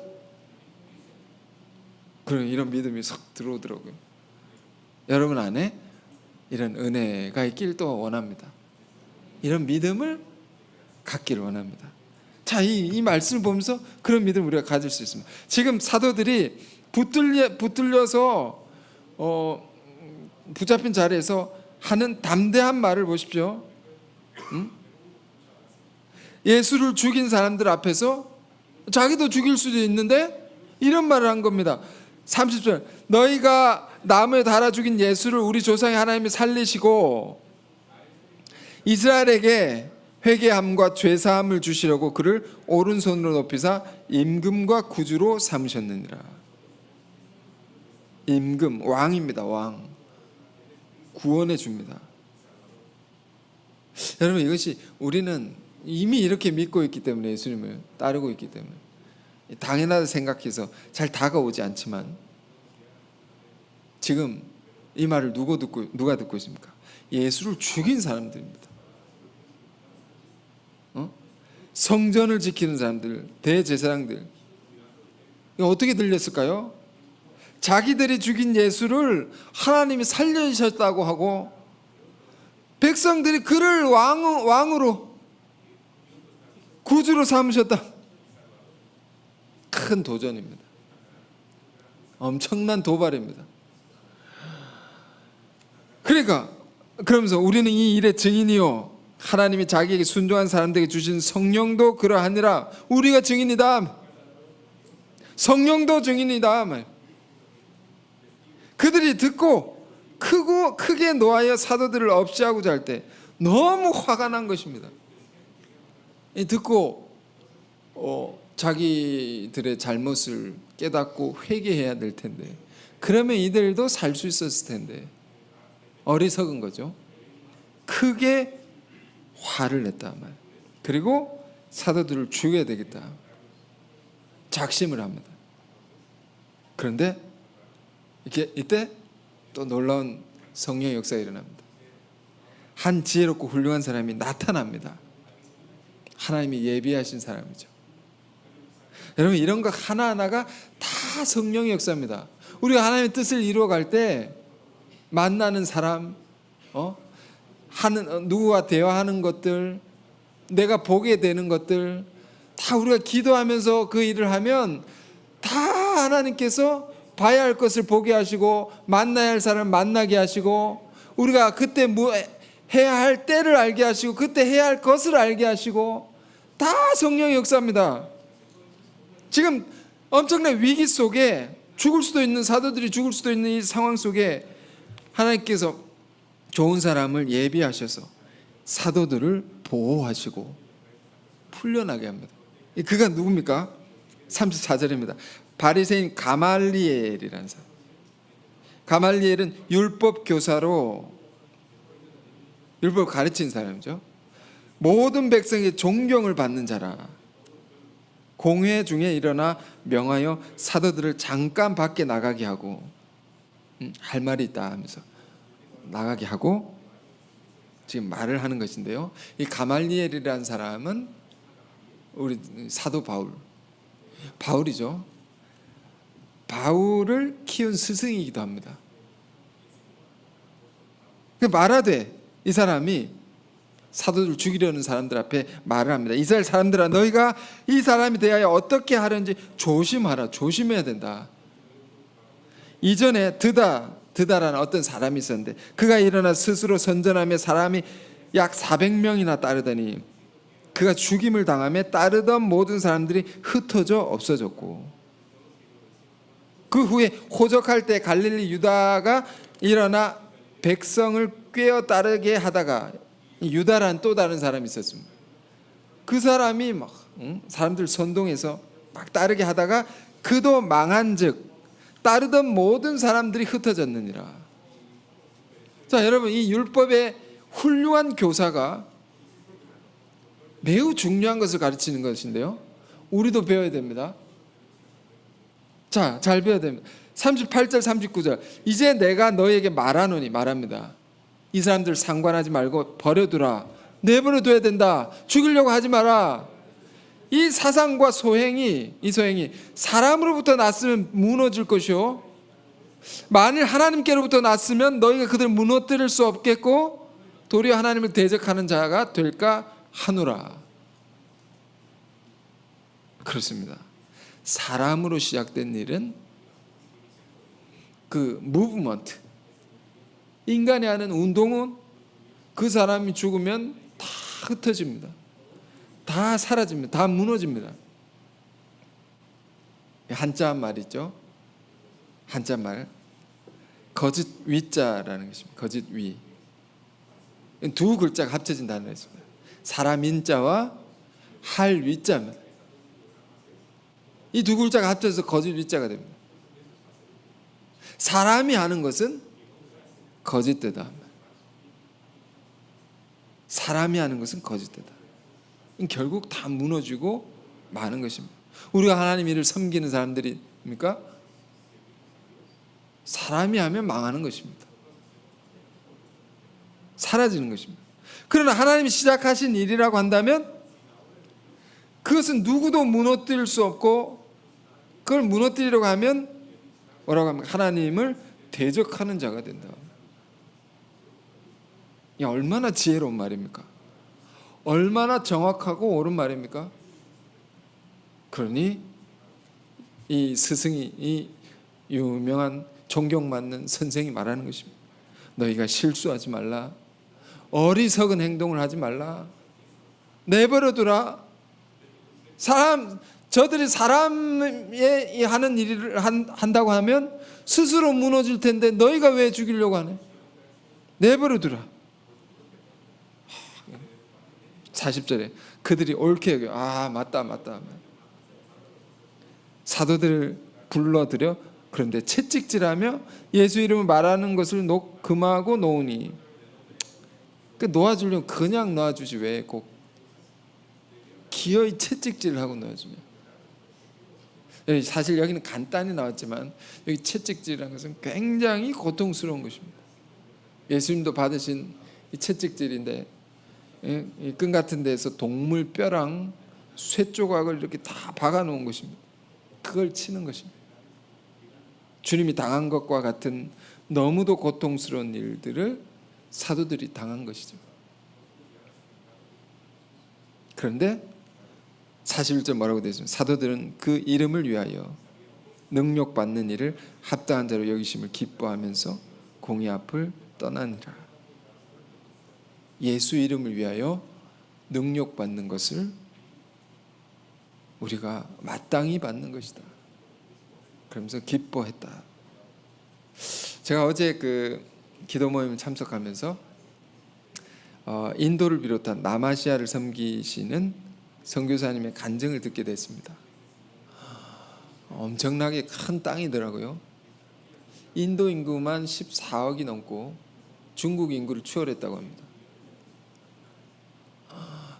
그런 이런 믿음이 싹 들어오더라고요. 여러분 안에 이런 은혜가 있길 또 원합니다. 이런 믿음을 갖기를 원합니다. 자, 이 말씀을 보면서 그런 믿음을 우리가 가질 수 있습니다. 지금 사도들이 붙들려서 붙잡힌 자리에서 하는 담대한 말을 보십시오. 예수를 죽인 사람들 앞에서 자기도 죽일 수도 있는데 이런 말을 한 겁니다. 30절, 너희가 나무에 달아 죽인 예수를 우리 조상의 하나님이 살리시고 이스라엘에게 회개함과 죄사함을 주시려고 그를 오른손으로 높이사 임금과 구주로 삼으셨느니라. 임금, 왕입니다. 왕. 구원해 줍니다. 여러분, 이것이 우리는 이미 이렇게 믿고 있기 때문에, 예수님을 따르고 있기 때문에 당연하다 생각해서 잘 다가오지 않지만, 지금 이 말을 누가 듣고 있습니까? 예수를 죽인 사람들입니다. 성전을 지키는 사람들, 대제사장들. 어떻게 들렸을까요? 자기들이 죽인 예수를 하나님이 살려주셨다고 하고 백성들이 그를 왕으로 구주로 삼으셨다. 큰 도전입니다. 엄청난 도발입니다. 그러면서 우리는 이 일의 증인이요, 하나님이 자기에게 순종한 사람들에게 주신 성령도 그러하니라. 우리가 증인이다. 성령도 증인이다. 그들이 듣고 크게 노하여 사도들을 없이하고자 할 때 너무 화가 난 것입니다. 듣고 자기들의 잘못을 깨닫고 회개해야 될 텐데, 그러면 이들도 살 수 있었을 텐데 어리석은 거죠. 크게 화를 냈단 말이에요. 그리고 사도들을 죽여야 되겠다 작심을 합니다. 그런데 이때 또 놀라운 성령의 역사가 일어납니다. 한 지혜롭고 훌륭한 사람이 나타납니다. 하나님이 예비하신 사람이죠. 여러분, 이런 것 하나하나가 다 성령의 역사입니다. 우리가 하나님의 뜻을 이루어갈 때 만나는 사람, 누구와 대화하는 것들, 내가 보게 되는 것들, 다 우리가 기도하면서 그 일을 하면 다 하나님께서 봐야 할 것을 보게 하시고 만나야 할 사람을 만나게 하시고, 우리가 그때 해야 할 때를 알게 하시고 그때 해야 할 것을 알게 하시고, 다 성령의 역사입니다. 지금 엄청난 위기 속에 죽을 수도 있는, 사도들이 죽을 수도 있는 이 상황 속에 하나님께서 좋은 사람을 예비하셔서 사도들을 보호하시고 풀려나게 합니다. 그가 누굽니까? 34절입니다. 바리새인 가말리엘이라는 사람. 가말리엘은 율법 교사로 율법 가르친 사람이죠. 모든 백성의 존경을 받는 자라. 공회 중에 일어나 명하여 사도들을 잠깐 밖에 나가게 하고, 할 말이 있다 하면서 나가게 하고 지금 말을 하는 것인데요. 이 가말리엘이라는 사람은 우리 사도 바울이죠. 바울을 키운 스승이기도 합니다. 말하되 이 사람이 사도들 죽이려는 사람들 앞에 말을 합니다. 이스라엘 사람들아, 너희가 이 사람에 대하여 어떻게 하는지 조심하라. 조심해야 된다. 이전에 드다라는 어떤 사람이 있었는데 그가 일어나 스스로 선전하며 사람이 약 400명이나 따르더니 그가 죽임을 당하며 따르던 모든 사람들이 흩어져 없어졌고, 그 후에 호적할 때 갈릴리 유다가 일어나 백성을 꿰어 따르게 하다가, 유다라는 또 다른 사람이 있었습니다. 그 사람이 막 사람들 선동해서 막 따르게 하다가 그도 망한즉 따르던 모든 사람들이 흩어졌느니라. 자, 여러분, 이 율법의 훌륭한 교사가 매우 중요한 것을 가르치는 것인데요, 우리도 배워야 됩니다. 자, 잘 배워야 됩니다. 38절 39절 이제 내가 너에게 말합니다. 이 사람들 상관하지 말고 버려두라. 내버려둬야 된다. 죽이려고 하지 마라. 이 사상과 이 소행이 사람으로부터 났으면 무너질 것이요, 만일 하나님께로부터 났으면 너희가 그들을 무너뜨릴 수 없겠고 도리어 하나님을 대적하는 자가 될까 하노라. 그렇습니다. 사람으로 시작된 일은 그 무브먼트, 인간이 하는 운동은 그 사람이 죽으면 다 흩어집니다. 다 사라집니다. 다 무너집니다. 한자 말 있죠. 한자 말 거짓 위자라는 것입니다. 거짓 위. 두 글자가 합쳐진 단어가 있습니다. 사람 인자와 할 위자입니다. 이 두 글자가 합쳐서 거짓 위자가 됩니다. 사람이 하는 것은 거짓되다. 사람이 하는 것은 거짓되다. 결국 다 무너지고 마는 것입니다. 우리가 하나님 일을 섬기는 사람들입니까? 사람이 하면 망하는 것입니다. 사라지는 것입니다. 그러나 하나님이 시작하신 일이라고 한다면 그것은 누구도 무너뜨릴 수 없고, 그걸 무너뜨리려고 하면 뭐라고 합니까? 하나님을 대적하는 자가 된다. 이 얼마나 지혜로운 말입니까? 얼마나 정확하고 옳은 말입니까? 그러니 이 스승이, 이 유명한 존경받는 선생이 말하는 것입니다. 너희가 실수하지 말라. 어리석은 행동을 하지 말라. 내버려두라. 저들이 사람이 하는 일을 한다고 하면 스스로 무너질 텐데 너희가 왜 죽이려고 하네? 내버려두라. 40절에 그들이 옳게 여겨. 맞다. 사도들을 불러들여 그런데 채찍질하며 예수 이름을 말하는 것을 금하고 놓으니, 놓아주려면 그냥 놓아주지 왜 꼭 기어이 채찍질을 하고 놓아주며, 사실 여기는 간단히 나왔지만 여기 채찍질이라는 것은 굉장히 고통스러운 것입니다. 예수님도 받으신 이 채찍질인데, 이 끈 같은 데서 동물 뼈랑 쇠 조각을 이렇게 다 박아 놓은 것입니다. 그걸 치는 것입니다. 주님이 당한 것과 같은 너무도 고통스러운 일들을 사도들이 당한 것이죠. 그런데 41절 뭐라고 되어 있습니까? 사도들은 그 이름을 위하여 능력받는 일을 합당한 자로 여기심을 기뻐하면서 공의 앞을 떠나니라. 예수 이름을 위하여 능력받는 것을 우리가 마땅히 받는 것이다. 그러면서 기뻐했다. 제가 어제 그 기도 모임 참석하면서 인도를 비롯한 남아시아를 섬기시는 선교사님의 간증을 듣게 됐습니다. 엄청나게 큰 땅이더라고요. 인도 인구만 14억이 넘고 중국 인구를 추월했다고 합니다.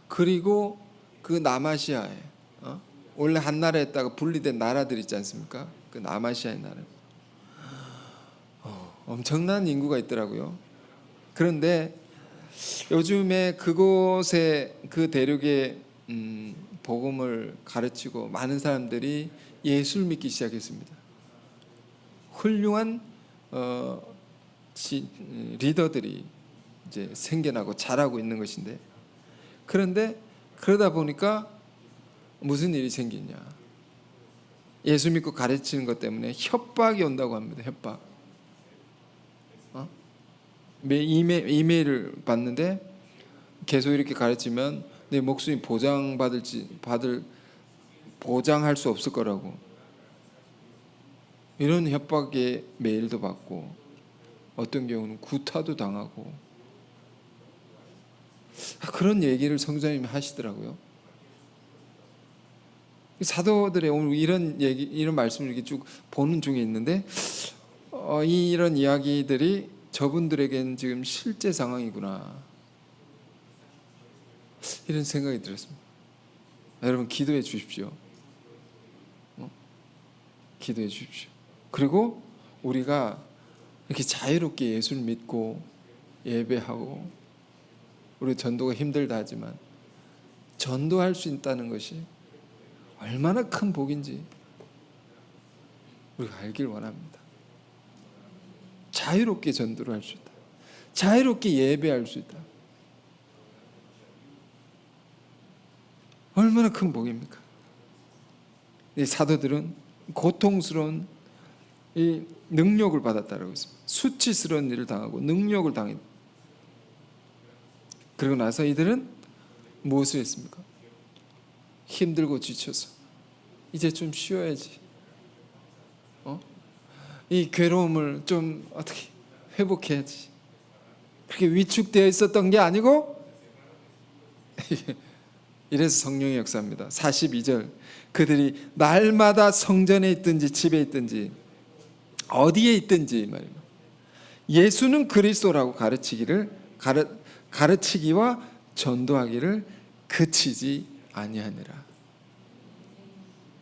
그리고 그 남아시아에 원래 한 나라였다가 분리된 나라들 있지 않습니까? 그 남아시아의 나라, 엄청난 인구가 있더라고요. 그런데 요즘에 그곳에 그 대륙에 복음을 가르치고 많은 사람들이 예수를 믿기 시작했습니다. 훌륭한 리더들이 이제 생겨나고 자라고 있는 것인데, 그런데 그러다 보니까 무슨 일이 생기냐? 예수 믿고 가르치는 것 때문에 협박이 온다고 합니다. 협박. 이메일을 받는데 계속 이렇게 가르치면 내 목숨이 보장할 수 없을 거라고, 이런 협박의 메일도 받고 어떤 경우는 구타도 당하고, 그런 얘기를 성도님이 하시더라고요. 사도들의 오늘 이런 말씀을 이렇게 쭉 보는 중에 있는데, 이런 이야기들이 저분들에겐 지금 실제 상황이구나, 이런 생각이 들었습니다. 여러분 기도해 주십시오. 기도해 주십시오. 그리고 우리가 이렇게 자유롭게 예수를 믿고 예배하고, 우리 전도가 힘들다 하지만 전도할 수 있다는 것이 얼마나 큰 복인지 우리가 알길 원합니다. 자유롭게 전도를 할 수 있다. 자유롭게 예배할 수 있다. 얼마나 큰 복입니까? 이 사도들은 고통스러운 이 능력을 받았다라고 했습니다. 수치스러운 일을 당하고 능력을 당했다. 그러고 나서 이들은 무엇을 했습니까? 힘들고 지쳐서 이제 좀 쉬어야지, 이 괴로움을 좀 어떻게 회복해야지, 그렇게 위축되어 있었던 게 아니고 이래서 성령의 역사입니다. 42절, 그들이 날마다 성전에 있든지 집에 있든지 어디에 있든지 말입니다, 예수는 그리스도라고 가르치기와 전도하기를 그치지 아니하니라.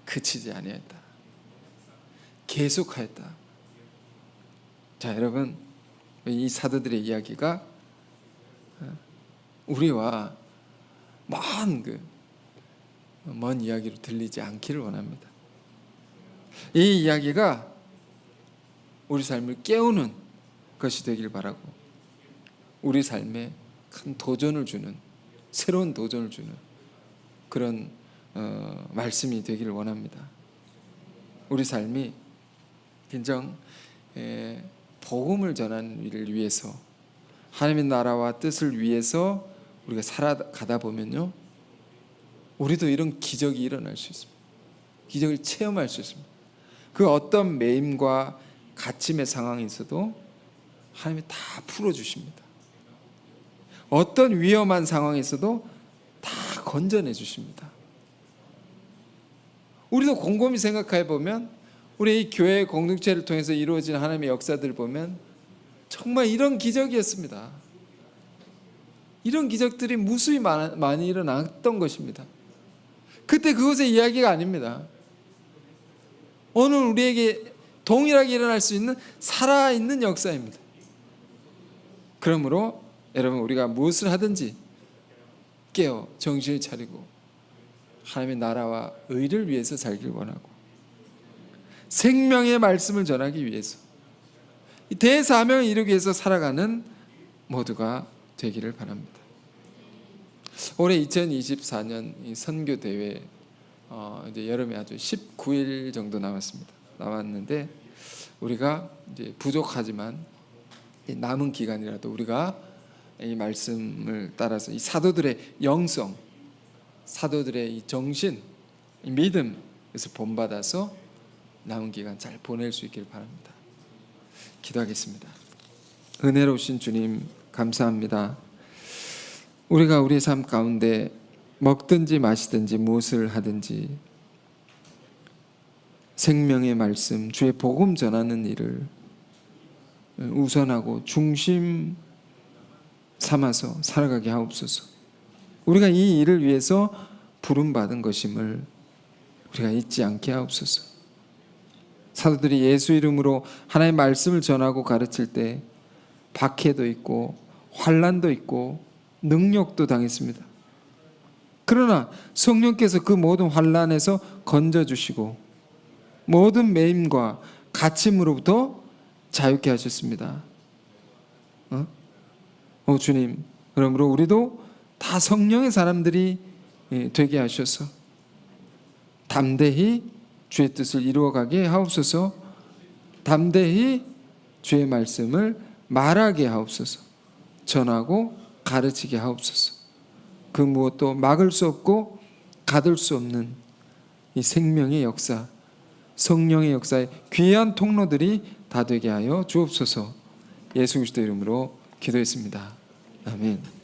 그치지 아니했다. 계속하였다. 자, 여러분, 이 사도들의 이야기가 우리와 먼 이야기로 들리지 않기를 원합니다. 이 이야기가 우리 삶을 깨우는 것이 되길 바라고, 우리 삶에 큰 도전을 주는, 새로운 도전을 주는 그런 말씀이 되기를 원합니다. 우리 삶이 진정 복음을 전하는 일을 위해서, 하나님의 나라와 뜻을 위해서 우리가 살아가다 보면요, 우리도 이런 기적이 일어날 수 있습니다. 기적을 체험할 수 있습니다. 그 어떤 매임과 갇힘의 상황에 있어도 하나님이 다 풀어주십니다. 어떤 위험한 상황에 있어도 다 건져내 주십니다. 우리도 곰곰이 생각해 보면, 우리 이 교회 공동체를 통해서 이루어진 하나님의 역사들을 보면 정말 이런 기적이었습니다. 이런 기적들이 무수히 많이 일어났던 것입니다. 그때 그것의 이야기가 아닙니다. 오늘 우리에게 동일하게 일어날 수 있는 살아있는 역사입니다. 그러므로 여러분, 우리가 무엇을 하든지 깨어 정신을 차리고 하나님의 나라와 의를 위해서 살길 원하고 생명의 말씀을 전하기 위해서 이 대사명을 이루기 위해서 살아가는 모두가 되기를 바랍니다. 올해 2024년 이 선교 대회 이제 여름에 아주 19일 정도 남았는데 우리가 이제 부족하지만 남은 기간이라도 우리가 이 말씀을 따라서 이 사도들의 영성, 사도들의 이 정신, 이 믿음에서 본받아서 남은 기간 잘 보낼 수 있기를 바랍니다. 기도하겠습니다. 은혜로우신 주님, 감사합니다. 우리가 우리의 삶 가운데 먹든지 마시든지 무엇을 하든지 생명의 말씀, 주의 복음 전하는 일을 우선하고 중심 삼아서 살아가게 하옵소서. 우리가 이 일을 위해서 부름받은 것임을 우리가 잊지 않게 하옵소서. 사도들이 예수 이름으로 하나님의 말씀을 전하고 가르칠 때 박해도 있고 환난도 있고 능력도 당했습니다. 그러나 성령께서 그 모든 환난에서 건져주시고 모든 매임과 갇힘으로부터 자유케 하셨습니다. 주님, 그러므로 우리도 다 성령의 사람들이 되게 하셔서 담대히 주의 뜻을 이루어가게 하옵소서. 담대히 주의 말씀을 말하게 하옵소서. 전하고 가르치게 하옵소서. 그 무엇도 막을 수 없고 가둘 수 없는 이 생명의 역사, 성령의 역사의 귀한 통로들이 다 되게 하여 주옵소서. 예수 그리스도 이름으로 기도했습니다. 아멘.